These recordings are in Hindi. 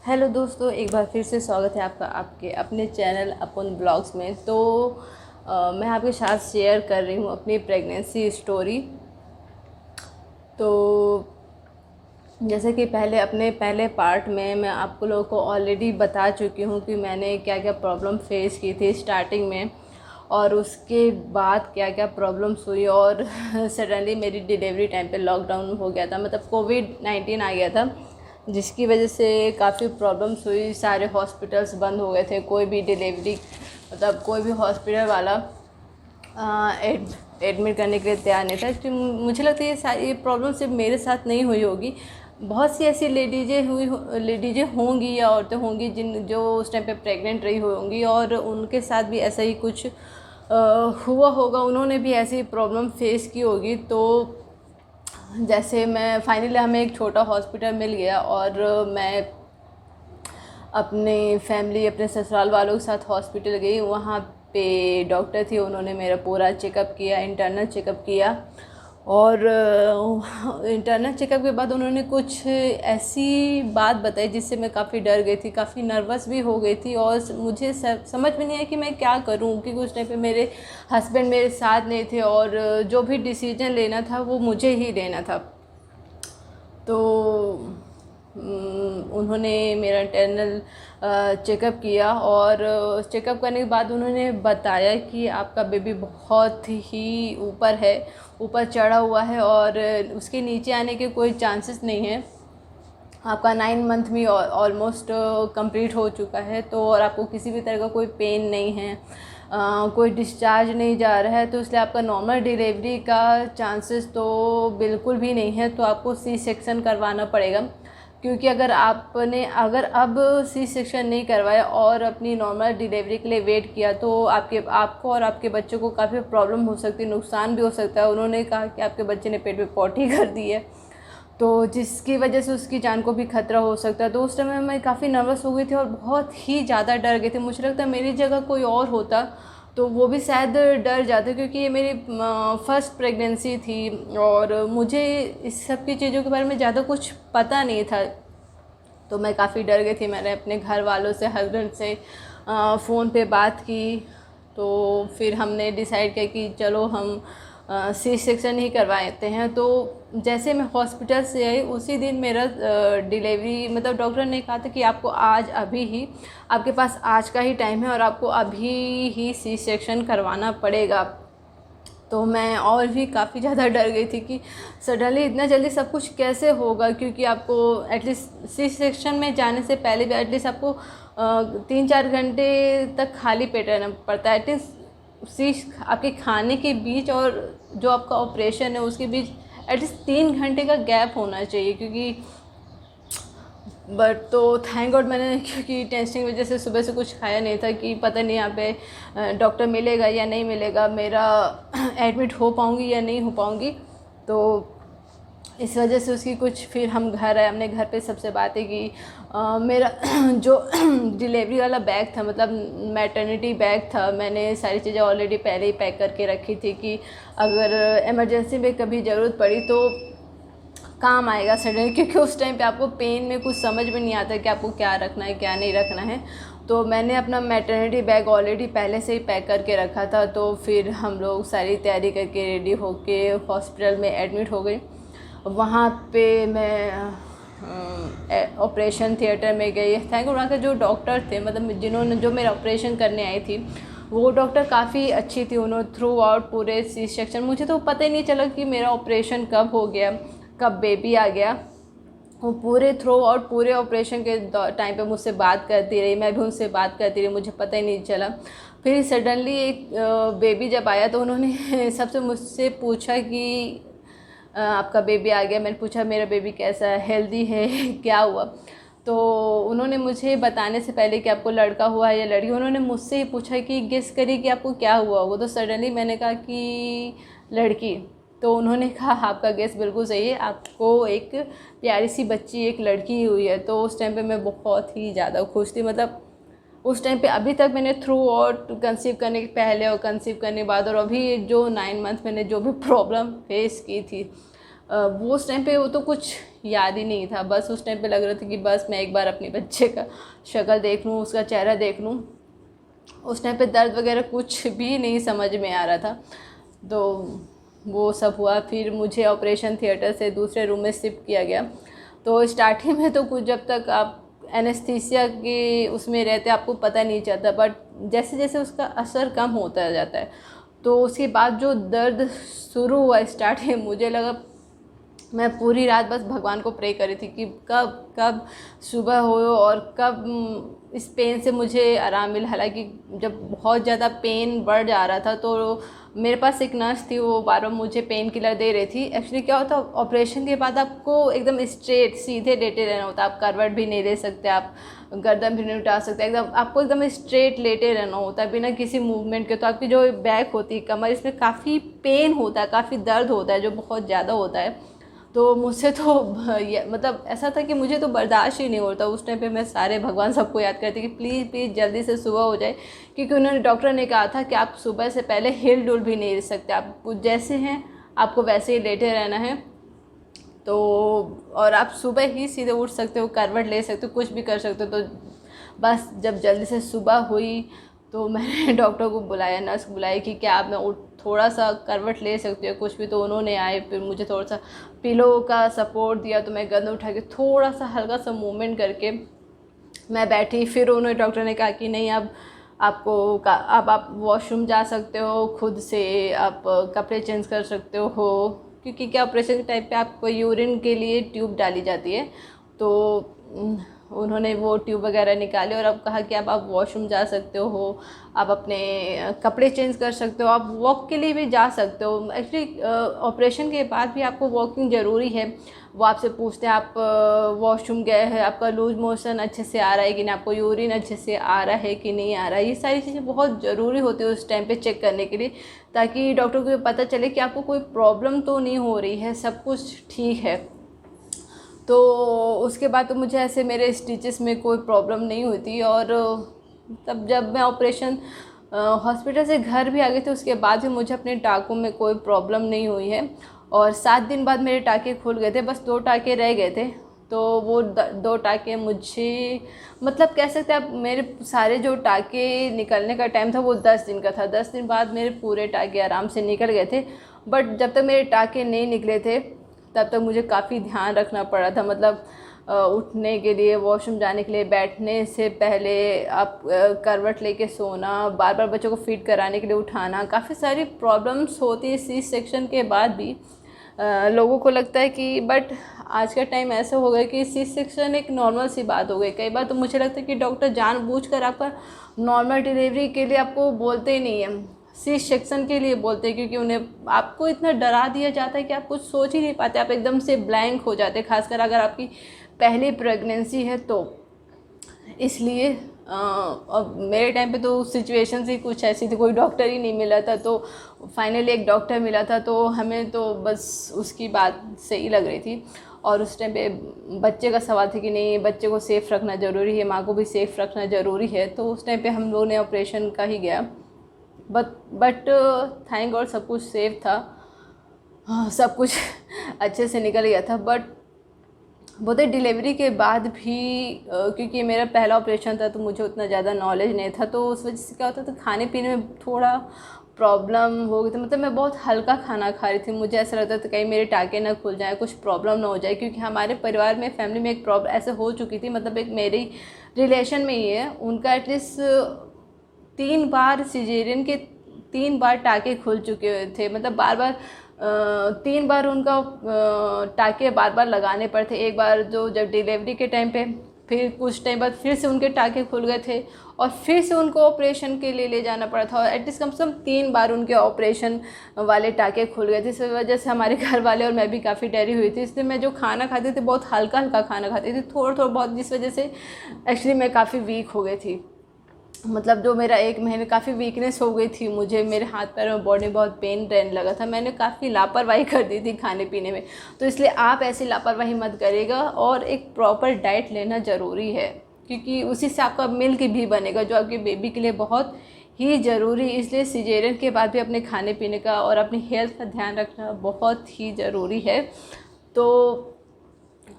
हेलो दोस्तों, एक बार फिर से स्वागत है आपका आपके अपने चैनल अपन ब्लॉग्स में। तो मैं आपके साथ शेयर कर रही हूँ अपनी प्रेगनेंसी स्टोरी। तो जैसे कि अपने पहले पार्ट में मैं आपको लोगों को ऑलरेडी बता चुकी हूँ कि मैंने क्या क्या प्रॉब्लम फेस की थी स्टार्टिंग में, और उसके बाद क्या क्या प्रॉब्लम्स हुई। और सडनली मेरी डिलीवरी टाइम पे लॉकडाउन हो गया था, मतलब कोविड-19 आ गया था, जिसकी वजह से काफ़ी प्रॉब्लम्स हुई। सारे हॉस्पिटल्स बंद हो गए थे, कोई भी डिलीवरी मतलब कोई भी हॉस्पिटल वाला एडमिट करने के लिए तैयार नहीं था। क्योंकि मुझे लगता है ये सारी प्रॉब्लम सिर्फ मेरे साथ नहीं हुई होगी, बहुत सी ऐसी लेडीज़ें होंगी या औरतें होंगी जो उस टाइम पे प्रेग्नेंट रही होंगी, और उनके साथ भी ऐसा ही कुछ हुआ होगा, उन्होंने भी ऐसी प्रॉब्लम फेस की होगी। तो जैसे मैं फाइनली हमें एक छोटा हॉस्पिटल मिल गया, और मैं अपने ससुराल वालों के साथ हॉस्पिटल गई। वहाँ पे डॉक्टर थी, उन्होंने मेरा पूरा चेकअप किया, इंटरनल चेकअप किया। और इंटरनल चेकअप के बाद उन्होंने कुछ ऐसी बात बताई जिससे मैं काफ़ी डर गई थी, काफ़ी नर्वस भी हो गई थी, और मुझे समझ में नहीं आया कि मैं क्या करूं, क्योंकि उस टाइम पे मेरे हस्बैंड मेरे साथ नहीं थे, और जो भी डिसीजन लेना था वो मुझे ही लेना था। तो उन्होंने मेरा इंटरनल चेकअप किया, और चेकअप करने के बाद उन्होंने बताया कि आपका बेबी बहुत ही ऊपर चढ़ा हुआ है, और उसके नीचे आने के कोई चांसेस नहीं है। आपका 9 मंथ भी ऑलमोस्ट कंप्लीट हो चुका है, तो और आपको किसी भी तरह का कोई पेन नहीं है, कोई डिस्चार्ज नहीं जा रहा है, तो इसलिए आपका नॉर्मल डिलीवरी का चांसेस तो बिल्कुल भी नहीं है। तो आपको सी सेक्शन करवाना पड़ेगा, क्योंकि अगर अब सी सेक्शन नहीं करवाया और अपनी नॉर्मल डिलीवरी के लिए वेट किया, तो आपको और आपके बच्चों को काफ़ी प्रॉब्लम हो सकती है, नुकसान भी हो सकता है। उन्होंने कहा कि आपके बच्चे ने पेट में पॉटी कर दी है, तो जिसकी वजह से उसकी जान को भी खतरा हो सकता है। तो उस टाइम मैं काफ़ी नर्वस हो गई थी और बहुत ही ज़्यादा डर गई थी। मुझे लगता है मेरी जगह कोई और होता तो वो भी शायद डर जाते, क्योंकि ये मेरी फर्स्ट प्रेगनेंसी थी, और मुझे इस सब की चीज़ों के बारे में ज़्यादा कुछ पता नहीं था। तो मैं काफ़ी डर गई थी। मैंने अपने घर वालों से, हस्बैंड से फ़ोन पे बात की। तो फिर हमने डिसाइड किया कि चलो हम सी सेक्शन ही करवाते हैं। तो जैसे मैं हॉस्पिटल से आई उसी दिन मेरा डिलीवरी, मतलब डॉक्टर ने कहा था कि आपको अभी ही आपके पास आज का ही टाइम है, और आपको अभी ही सी सेक्शन करवाना पड़ेगा। तो मैं और भी काफ़ी ज़्यादा डर गई थी कि सडनली इतना जल्दी सब कुछ कैसे होगा, क्योंकि आपको एटलीस्ट सी सेक्शन में जाने से पहले भी एटलीस्ट आपको 3-4 घंटे तक खाली पेट रहना पड़ता है। एटलीस्ट आपके खाने के बीच और जो आपका ऑपरेशन है उसके बीच एटलीस्ट 3 घंटे का गैप होना चाहिए, क्योंकि बट तो थैंक गॉड मैंने, क्योंकि टेंशन की वजह से सुबह से कुछ खाया नहीं था कि पता नहीं यहाँ पे डॉक्टर मिलेगा या नहीं मिलेगा, मेरा एडमिट हो पाऊँगी या नहीं हो पाऊँगी। तो इस वजह से उसकी कुछ, फिर हम घर आए, हमने घर पे सबसे बातें की। मेरा जो डिलीवरी वाला बैग था, मतलब मैटरनिटी बैग था, मैंने सारी चीज़ें ऑलरेडी पहले ही पैक करके रखी थी कि अगर इमरजेंसी में कभी ज़रूरत पड़ी तो काम आएगा सडन, क्योंकि उस टाइम पे आपको पेन में कुछ समझ में नहीं आता कि आपको क्या रखना है क्या नहीं रखना है। तो मैंने अपना मैटरनिटी बैग ऑलरेडी पहले से ही पैक करके रखा था। तो फिर हम लोग सारी तैयारी करके रेडी होके हॉस्पिटल में एडमिट हो गई। वहाँ पे मैं ऑपरेशन थिएटर में गई। थैंक वहाँ के जो डॉक्टर थे, मतलब जो मेरा ऑपरेशन करने आई थी, वो डॉक्टर काफ़ी अच्छी थी। उन्होंने थ्रू आउट पूरे सी सेक्शन, मुझे तो पता ही नहीं चला कि मेरा ऑपरेशन कब हो गया, कब बेबी आ गया। वो पूरे थ्रू आउट पूरे ऑपरेशन के टाइम पे मुझसे बात करती रही, मैं भी उनसे बात करती रही, मुझे पता ही नहीं चला। फिर सडनली एक बेबी जब आया तो उन्होंने सबसे मुझसे पूछा कि आपका बेबी आ गया। मैंने पूछा मेरा बेबी कैसा है, हेल्दी है क्या हुआ। तो उन्होंने मुझे बताने से पहले कि आपको लड़का हुआ है या लड़की, उन्होंने मुझसे ही पूछा कि गेस करिए कि आपको क्या हुआ होगा। तो सडनली मैंने कहा कि लड़की। तो उन्होंने कहा आपका गेस बिल्कुल सही है, आपको एक प्यारी सी बच्ची, एक लड़की हुई है। तो उस टाइम पे मैं बहुत ही ज़्यादा खुश थी। मतलब उस टाइम पे अभी तक मैंने थ्रू आउट कंसीव करने के पहले और कंसीव करने के बाद और अभी जो 9 मंथ मैंने जो भी प्रॉब्लम फेस की थी, वो उस टाइम पे वो तो कुछ याद ही नहीं था। बस उस टाइम पे लग रहा था कि बस मैं एक बार अपने बच्चे का शक्ल देख लूँ, उसका चेहरा देख लूँ। उस टाइम पे दर्द वगैरह कुछ भी नहीं समझ में आ रहा था। तो वो सब हुआ, फिर मुझे ऑपरेशन थिएटर से दूसरे रूम में शिफ्ट किया गया। तो स्टार्टिंग में तो कुछ, जब तक आप एनेस्थीसिया के उसमें रहते आपको पता नहीं चलता, बट जैसे जैसे उसका असर कम होता जाता है तो उसके बाद जो दर्द शुरू हुआ स्टार्टिंग, मुझे लगा, मैं पूरी रात बस भगवान को प्रे करी थी कि कब कब सुबह हो और कब इस पेन से मुझे आराम मिले। हालांकि जब बहुत ज़्यादा पेन बढ़ जा रहा था तो मेरे पास एक नर्स थी, वो बार बार मुझे पेन किलर दे रही थी। एक्चुअली क्या होता है, ऑपरेशन के बाद आपको एकदम स्ट्रेट सीधे लेटे रहना होता है। आप करवट भी नहीं ले सकते, आप गर्दन भी नहीं उठा सकते, एकदम आपको एकदम स्ट्रेट लेटे रहना होता है बिना किसी मूवमेंट के। तो आपकी जो बैक होती है, कमर, इसमें काफ़ी पेन होता है, काफ़ी दर्द होता है जो बहुत ज़्यादा होता है। तो मुझसे तो मतलब ऐसा था कि मुझे तो बर्दाश्त ही नहीं होता। उस टाइम पे मैं सारे भगवान सबको याद करती कि प्लीज़ प्लीज़ जल्दी से सुबह हो जाए, क्योंकि उन्होंने, डॉक्टर ने कहा था कि आप सुबह से पहले हिल डुल भी नहीं सकते, आप जैसे हैं आपको वैसे ही लेटे रहना है। तो और आप सुबह ही सीधे उठ सकते हो, करवट ले सकते हो, कुछ भी कर सकते हो। तो बस जब जल्दी से सुबह हुई तो मैंने डॉक्टर को बुलाया, नर्स को बुलाया कि क्या आप मैं थोड़ा सा करवट ले सकती हूँ कुछ भी। तो उन्होंने आए, फिर मुझे थोड़ा सा पिलो का सपोर्ट दिया, तो मैं गर्दन उठा के थोड़ा सा हल्का सा मूवमेंट करके मैं बैठी। फिर उन्होंने, डॉक्टर ने कहा कि नहीं, अब अब आप वॉशरूम जा सकते हो खुद से, आप कपड़े चेंज कर सकते हो, क्योंकि क्या ऑपरेशन के टाइम पे आपको यूरिन के लिए ट्यूब डाली जाती है। तो उन्होंने वो ट्यूब वगैरह निकाले और अब कहा कि अब आप वॉशरूम जा सकते हो, आप अपने कपड़े चेंज कर सकते हो, आप वॉक के लिए भी जा सकते हो। एक्चुअली ऑपरेशन के बाद भी आपको वॉकिंग ज़रूरी है। वो आपसे पूछते हैं आप वॉशरूम गए हैं, आपका लूज मोशन अच्छे से आ रहा है कि नहीं, आपको यूरिन अच्छे से आ रहा है कि नहीं आ रहा है। ये सारी चीज़ें बहुत ज़रूरी होती है उस टाइम पे चेक करने के लिए, ताकि डॉक्टर को पता चले कि आपको कोई प्रॉब्लम तो नहीं हो रही है, सब कुछ ठीक है। तो उसके बाद तो मुझे ऐसे मेरे स्टिचेस में कोई प्रॉब्लम नहीं हुई थी। और तब जब मैं ऑपरेशन हॉस्पिटल से घर भी आ गई थी, उसके बाद भी मुझे अपने टाँकों में कोई प्रॉब्लम नहीं हुई है। और 7 दिन बाद मेरे टाँके खुल गए थे, बस 2 टाँके रह गए थे। तो वो 2 टाँके मुझे, मतलब कह सकते हैं आप, मेरे सारे जो टाँके निकलने का टाइम था वो 10 दिन का था। 10 दिन बाद मेरे पूरे टाँके आराम से निकल गए थे। बट जब तक मेरे टाँके नहीं निकले थे तब तक मुझे काफ़ी ध्यान रखना पड़ा था। मतलब उठने के लिए, वॉशरूम जाने के लिए, बैठने से पहले आप करवट लेके सोना, बार बार बच्चों को फीड कराने के लिए उठाना, काफ़ी सारी प्रॉब्लम्स होती है सी सेक्शन के बाद भी। लोगों को लगता है कि, बट आज का टाइम ऐसा हो गया कि सी सेक्शन एक नॉर्मल सी बात हो गई। कई बार तो मुझे लगता है कि डॉक्टर जानबूझकर आपका नॉर्मल डिलीवरी के लिए आपको बोलते ही नहीं है, सी सेक्शन के लिए बोलते हैं, क्योंकि उन्हें आपको इतना डरा दिया जाता है कि आप कुछ सोच ही नहीं पाते, आप एकदम से ब्लैंक हो जाते हैं, खासकर अगर आपकी पहली प्रेगनेंसी है तो। इसलिए अब मेरे टाइम पे तो सिचुएशन ही कुछ ऐसी थी, कोई डॉक्टर ही नहीं मिला था। तो फाइनली एक डॉक्टर मिला था, तो हमें तो बस उसकी बात सही लग रही थी। और उस टाइम पे बच्चे का सवाल था कि नहीं, बच्चे को सेफ़ रखना ज़रूरी है, माँ को भी सेफ़ रखना ज़रूरी है। तो उस टाइम पे हम लोगों ने ऑपरेशन का ही गया। बट थैंक गॉड सब कुछ सेफ था, हाँ, सब कुछ अच्छे से निकल गया था। बट बोलते डिलीवरी के बाद भी क्योंकि मेरा पहला ऑपरेशन था तो मुझे उतना ज़्यादा नॉलेज नहीं था, तो उस वजह से क्या होता था, खाने पीने में थोड़ा प्रॉब्लम हो गई थी। मतलब मैं बहुत हल्का खाना खा रही थी, मुझे ऐसा लगता था कहीं मेरे टाँके ना खुल जाए, कुछ प्रॉब्लम ना हो जाए, क्योंकि हमारे परिवार में, फैमिली में एक प्रॉब्लम ऐसे हो चुकी थी। मतलब एक मेरी रिलेशन में ही है, उनका एटलीस्ट 3 बार सिजेरियन के 3 बार टाँके खुल चुके थे। मतलब बार बार 3 बार उनका टाँके बार बार लगाने पड़े थे। एक बार जो जब डिलीवरी के टाइम पे, फिर कुछ टाइम बाद फिर से उनके टाँके खुल गए थे और फिर से उनको ऑपरेशन के लिए ले जाना पड़ा था। और एटलीस्ट कम से कम 3 बार उनके ऑपरेशन वाले टाँके खुल गए थे। इस वजह से हमारे घर वाले और मैं भी काफ़ी डरी हुई थी। इसलिए मैं जो खाना खाती थी बहुत हल्का हल्का खाना खाती थी, थोड़ा थोड़ा बहुत, जिस वजह से एक्चुअली मैं काफ़ी वीक हो गई थी। मतलब जो मेरा 1 महीने काफ़ी वीकनेस हो गई थी, मुझे मेरे हाथ पैर में बॉडी बहुत पेन रहने लगा था। मैंने काफ़ी लापरवाही कर दी थी खाने पीने में। तो इसलिए आप ऐसी लापरवाही मत करिएगा और एक प्रॉपर डाइट लेना ज़रूरी है, क्योंकि उसी से आपका मिल्क भी बनेगा जो आपके बेबी के लिए बहुत ही ज़रूरी। इसलिए सिजेरियन के बाद भी अपने खाने पीने का और अपनी हेल्थ का ध्यान रखना बहुत ही ज़रूरी है। तो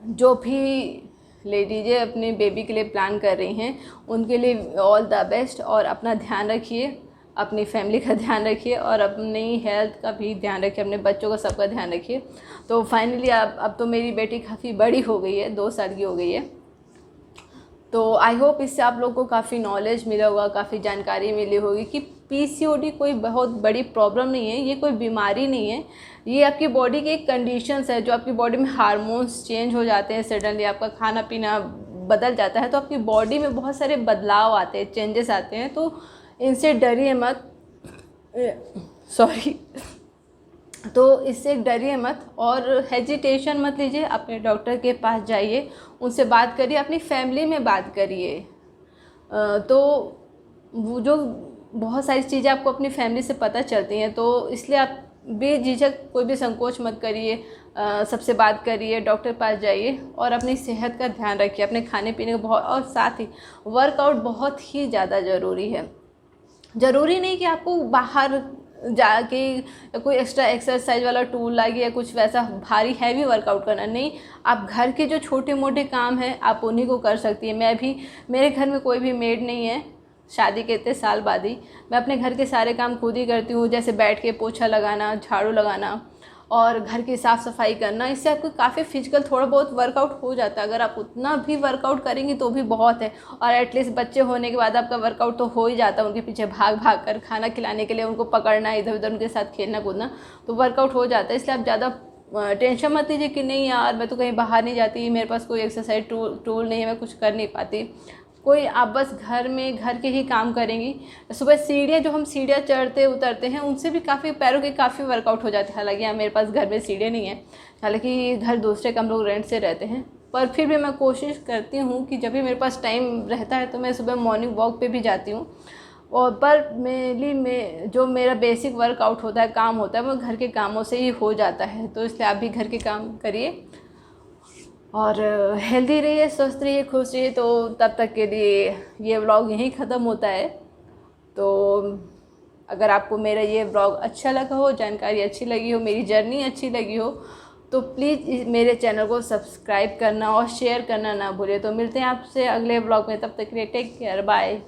जो भी लेडीज़ें अपने बेबी के लिए प्लान कर रही हैं उनके लिए ऑल द बेस्ट, और अपना ध्यान रखिए, अपनी फैमिली का ध्यान रखिए और अपनी हेल्थ का भी ध्यान रखिए, अपने बच्चों का सबका ध्यान रखिए। तो फाइनली अब तो मेरी बेटी काफ़ी बड़ी हो गई है, 2 साल की हो गई है। तो आई होप इससे आप लोग को काफ़ी नॉलेज मिला होगा, काफ़ी जानकारी मिली होगी कि पीसीओडी कोई बहुत बड़ी प्रॉब्लम नहीं है, ये कोई बीमारी नहीं है, ये आपकी बॉडी की एक कंडीशंस है। जो आपकी बॉडी में हार्मोन्स चेंज हो जाते हैं, सडनली आपका खाना पीना बदल जाता है, तो आपकी बॉडी में बहुत सारे बदलाव आते हैं, चेंजेस आते हैं। तो इनसे डरिए मत, सॉरी, तो इससे डरिए मत और हेजिटेशन मत लीजिए, अपने डॉक्टर के पास जाइए, उनसे बात करिए, अपनी फैमिली में बात करिए। तो वो जो बहुत सारी चीज़ें आपको अपनी फैमिली से पता चलती हैं, तो इसलिए आप बेझिझक कोई भी संकोच मत करिए, सबसे बात करिए, डॉक्टर पास जाइए और अपनी सेहत का ध्यान रखिए, अपने खाने पीने का बहुत, और साथ ही वर्कआउट बहुत ही ज़्यादा ज़रूरी है। ज़रूरी नहीं कि आपको बाहर जाके कोई एक्स्ट्रा एक्सरसाइज वाला टूल लाइए या कुछ वैसा भारी हैवी वर्कआउट करना, नहीं, आप घर के जो छोटे मोटे काम हैं आप उन्हीं को कर सकती हैं। मैं भी, मेरे घर में कोई भी मेड नहीं है, शादी के इतने साल बाद ही मैं अपने घर के सारे काम खुद ही करती हूँ, जैसे बैठ के पोछा लगाना, झाड़ू लगाना और घर की साफ़ सफाई करना। इससे आपको काफ़ी फिजिकल थोड़ा बहुत वर्कआउट हो जाता है। अगर आप उतना भी वर्कआउट करेंगी तो भी बहुत है, और एटलीस्ट बच्चे होने के बाद आपका वर्कआउट तो हो ही जाता है, उनके पीछे भाग भाग कर खाना खिलाने के लिए, उनको पकड़ना, इधर उधर उनके साथ खेलना कूदना, तो वर्कआउट हो जाता है। इसलिए आप ज़्यादा टेंशन मत लीजिए कि नहीं यार मैं तो कहीं बाहर नहीं जाती, मेरे पास कोई एक्सरसाइज टूल नहीं है, मैं कुछ कर नहीं पाती। कोई, आप बस घर में घर के ही काम करेंगी। सुबह सीढ़ियाँ, जो हम सीढ़ियाँ चढ़ते उतरते हैं, उनसे भी काफ़ी पैरों के काफ़ी वर्कआउट हो जाते हैं। हालांकि यहाँ मेरे पास घर में सीढ़ियाँ नहीं है, हालांकि घर दूसरे हम लोग रेंट से रहते हैं, पर फिर भी मैं कोशिश करती हूँ कि जब भी मेरे पास टाइम रहता है तो मैं सुबह मॉर्निंग वॉक पे भी जाती हूँ। और पर मेनली जो मेरा बेसिक वर्कआउट होता है, काम होता है, वो घर के कामों से ही हो जाता है। तो इसलिए आप भी घर के काम करिए और हेल्दी रहिए, स्वस्थ रहिए, खुश रहिए। तो तब तक के लिए ये व्लॉग यहीं ख़त्म होता है। तो अगर आपको मेरा ये व्लॉग अच्छा लगा हो, जानकारी अच्छी लगी हो, मेरी जर्नी अच्छी लगी हो, तो प्लीज़ मेरे चैनल को सब्सक्राइब करना और शेयर करना ना भूलिए। तो मिलते हैं आपसे अगले व्लॉग में, तब तक के लिए टेक केयर, बाय।